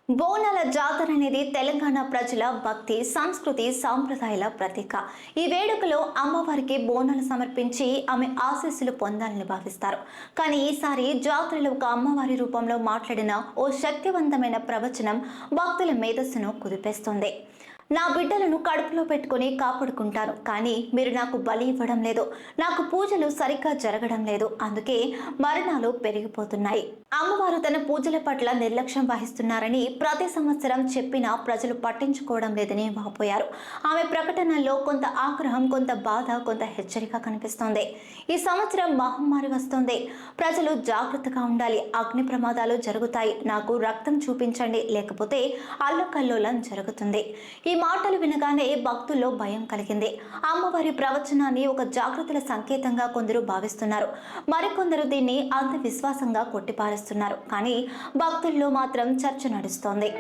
బోనాల జాతర అనేది తెలంగాణ ప్రజల భక్తి సంస్కృతి సాంప్రదాయాల ప్రతీక. ఈ వేడుకలో అమ్మవారికి బోనాలు సమర్పించి ఆమె ఆశీస్సులు పొందాలని భావిస్తారు. కానీ ఈసారి జాతరలో ఒక అమ్మవారి రూపంలో మాట్లాడిన ఓ శక్తివంతమైన ప్రవచనం భక్తుల మేధస్సును కుదిపేస్తుంది. నా బిడ్డలను కడుపులో పెట్టుకుని కాపాడుకుంటాను, కానీ మీరు నాకు బలి ఇవ్వడం లేదు, నాకు పూజలు సరిగ్గా జరగడం లేదు, అందుకే మరణాలు పెరిగిపోతున్నాయి. అమ్మవారు తన పూజల పట్ల నిర్లక్ష్యం వహిస్తున్నారని ప్రతి సంవత్సరం చెప్పినా ప్రజలు పట్టించుకోవడం లేదని వాపోయారు. ఆమె ప్రకటనల్లో కొంత ఆగ్రహం, కొంత బాధ, కొంత హెచ్చరిక కనిపిస్తోంది. ఈ సంవత్సరం మహమ్మారి వస్తుంది, ప్రజలు జాగ్రత్తగా ఉండాలి, అగ్ని ప్రమాదాలు జరుగుతాయి, నాకు రక్తం చూపించండి, లేకపోతే అల్లకల్లోలం జరుగుతుంది. ఈ మాటలు వినగానే భక్తుల్లో భయం కలిగింది. అమ్మవారి ప్రవచనాన్ని ఒక జాగ్రత్తల సంకేతంగా కొందరు భావిస్తున్నారు, మరికొందరు దీన్ని అంధవిశ్వాసంగా కొట్టిపారేస్తున్నారు. కానీ భక్తుల్లో మాత్రం చర్చ నడుస్తోంది.